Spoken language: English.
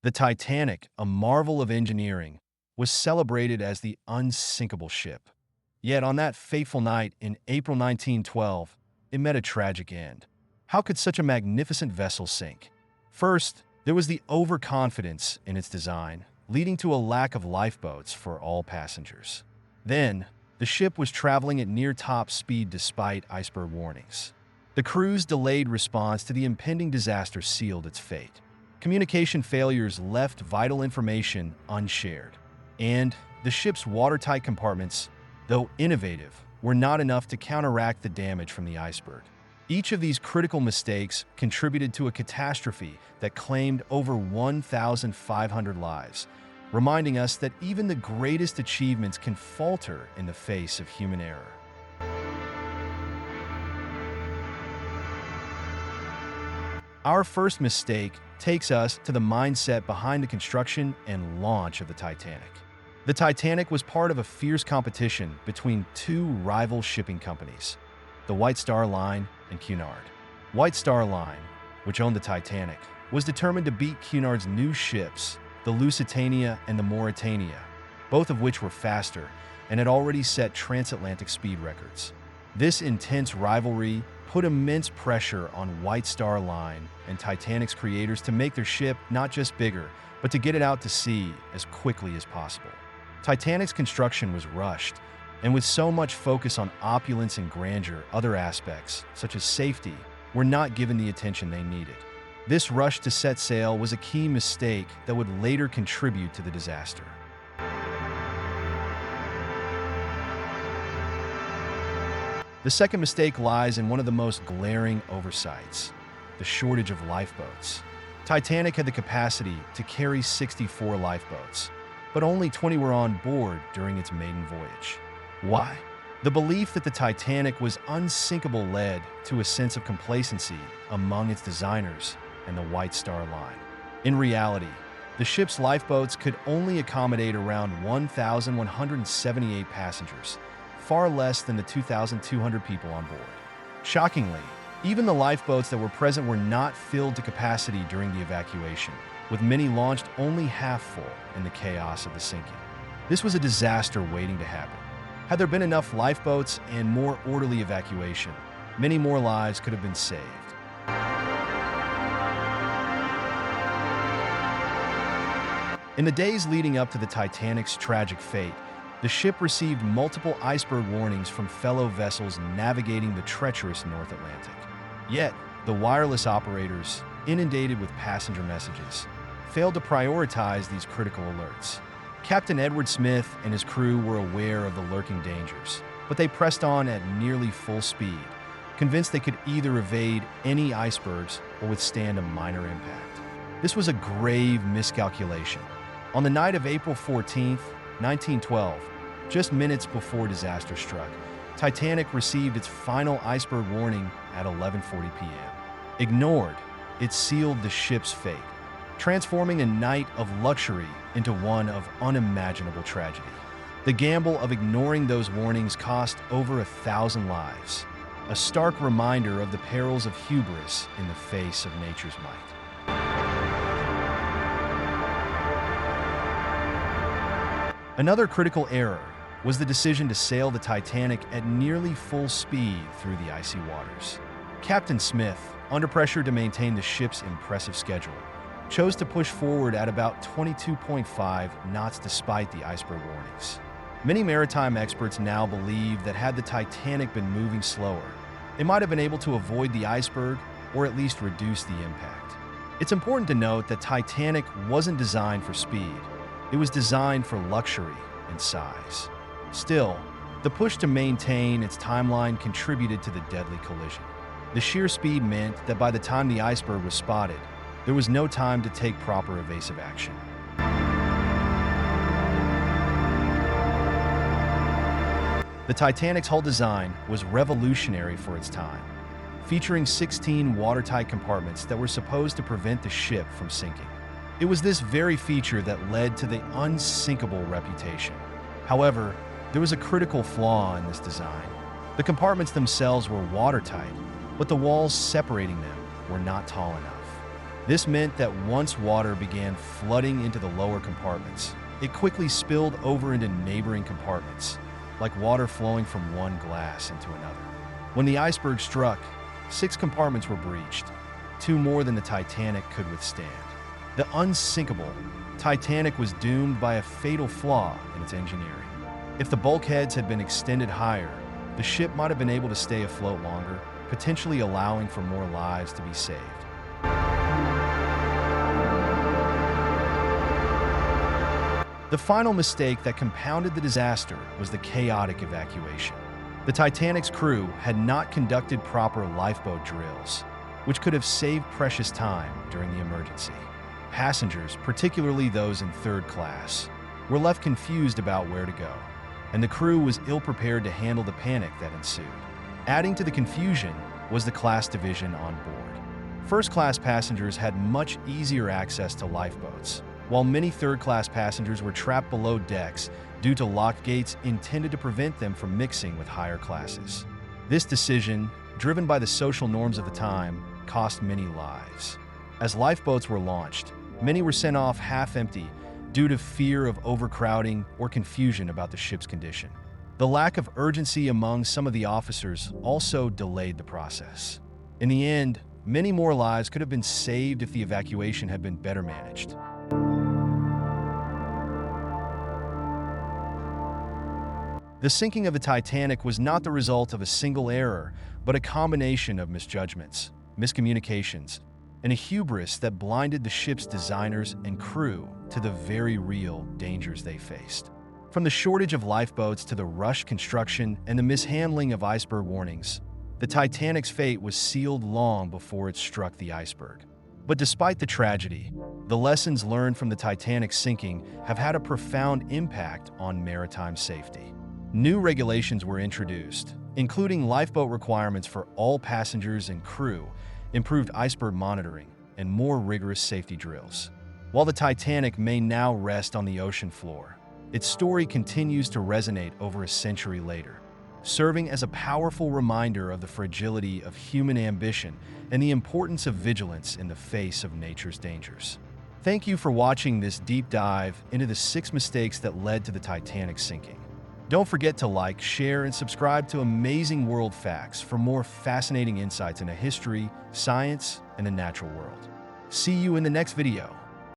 The Titanic, a marvel of engineering, was celebrated as the unsinkable ship. Yet on that fateful night in April 1912, it met a tragic end. How could such a magnificent vessel sink? First, there was the overconfidence in its design, leading to a lack of lifeboats for all passengers. Then, the ship was traveling at near top speed despite iceberg warnings. The crew's delayed response to the impending disaster sealed its fate. Communication failures left vital information unshared, and the ship's watertight compartments, though innovative, were not enough to counteract the damage from the iceberg. Each of these critical mistakes contributed to a catastrophe that claimed over 1,500 lives, reminding us that even the greatest achievements can falter in the face of human error. Our first mistake takes us to the mindset behind the construction and launch of the Titanic. The Titanic was part of a fierce competition between two rival shipping companies, the White Star Line and Cunard. White Star Line, which owned the Titanic, was determined to beat Cunard's new ships, the Lusitania and the Mauretania, both of which were faster and had already set transatlantic speed records. This intense rivalry put immense pressure on White Star Line and Titanic's creators to make their ship not just bigger, but to get it out to sea as quickly as possible. Titanic's construction was rushed, and with so much focus on opulence and grandeur, other aspects, such as safety, were not given the attention they needed. This rush to set sail was a key mistake that would later contribute to the disaster. The second mistake lies in one of the most glaring oversights: the shortage of lifeboats. Titanic had the capacity to carry 64 lifeboats, but only 20 were on board during its maiden voyage. Why? The belief that the Titanic was unsinkable led to a sense of complacency among its designers and the White Star Line. In reality, the ship's lifeboats could only accommodate around 1,178 passengers, far less than the 2,200 people on board. Shockingly, even the lifeboats that were present were not filled to capacity during the evacuation, with many launched only half full in the chaos of the sinking. This was a disaster waiting to happen. Had there been enough lifeboats and more orderly evacuation, many more lives could have been saved. In the days leading up to the Titanic's tragic fate, the ship received multiple iceberg warnings from fellow vessels navigating the treacherous North Atlantic. Yet, the wireless operators, inundated with passenger messages, failed to prioritize these critical alerts. Captain Edward Smith and his crew were aware of the lurking dangers, but they pressed on at nearly full speed, convinced they could either evade any icebergs or withstand a minor impact. This was a grave miscalculation. On the night of April 14th, 1912, just minutes before disaster struck, Titanic received its final iceberg warning at 11:40 p.m. Ignored, it sealed the ship's fate, transforming a night of luxury into one of unimaginable tragedy. The gamble of ignoring those warnings cost over 1,000 lives, a stark reminder of the perils of hubris in the face of nature's might. Another critical error was the decision to sail the Titanic at nearly full speed through the icy waters. Captain Smith, under pressure to maintain the ship's impressive schedule, chose to push forward at about 22.5 knots despite the iceberg warnings. Many maritime experts now believe that had the Titanic been moving slower, it might have been able to avoid the iceberg or at least reduce the impact. It's important to note that Titanic wasn't designed for speed. It was designed for luxury and size. Still, the push to maintain its timeline contributed to the deadly collision. The sheer speed meant that by the time the iceberg was spotted, there was no time to take proper evasive action. The Titanic's hull design was revolutionary for its time, featuring 16 watertight compartments that were supposed to prevent the ship from sinking. It was this very feature that led to the unsinkable reputation. However, there was a critical flaw in this design. The compartments themselves were watertight, but the walls separating them were not tall enough. This meant that once water began flooding into the lower compartments, it quickly spilled over into neighboring compartments, like water flowing from one glass into another. When the iceberg struck, 6 compartments were breached, 2 more than the Titanic could withstand. The unsinkable Titanic was doomed by a fatal flaw in its engineering. If the bulkheads had been extended higher, the ship might have been able to stay afloat longer, potentially allowing for more lives to be saved. The final mistake that compounded the disaster was the chaotic evacuation. The Titanic's crew had not conducted proper lifeboat drills, which could have saved precious time during the emergency. Passengers, particularly those in third class, were left confused about where to go, and the crew was ill-prepared to handle the panic that ensued. Adding to the confusion was the class division on board. First-class passengers had much easier access to lifeboats, while many third-class passengers were trapped below decks due to locked gates intended to prevent them from mixing with higher classes. This decision, driven by the social norms of the time, cost many lives. As lifeboats were launched, many were sent off half-empty due to fear of overcrowding or confusion about the ship's condition. The lack of urgency among some of the officers also delayed the process. In the end, many more lives could have been saved if the evacuation had been better managed. The sinking of the Titanic was not the result of a single error, but a combination of misjudgments, miscommunications, and a hubris that blinded the ship's designers and crew to the very real dangers they faced. From the shortage of lifeboats to the rushed construction and the mishandling of iceberg warnings, the Titanic's fate was sealed long before it struck the iceberg. But despite the tragedy, the lessons learned from the Titanic's sinking have had a profound impact on maritime safety. New regulations were introduced, including lifeboat requirements for all passengers and crew, improved iceberg monitoring, and more rigorous safety drills. While the Titanic may now rest on the ocean floor, its story continues to resonate over a century later, serving as a powerful reminder of the fragility of human ambition and the importance of vigilance in the face of nature's dangers. Thank you for watching this deep dive into the 6 mistakes that led to the Titanic's sinking. Don't forget to like, share, and subscribe to Amazing World Facts for more fascinating insights into history, science, and the natural world. See you in the next video.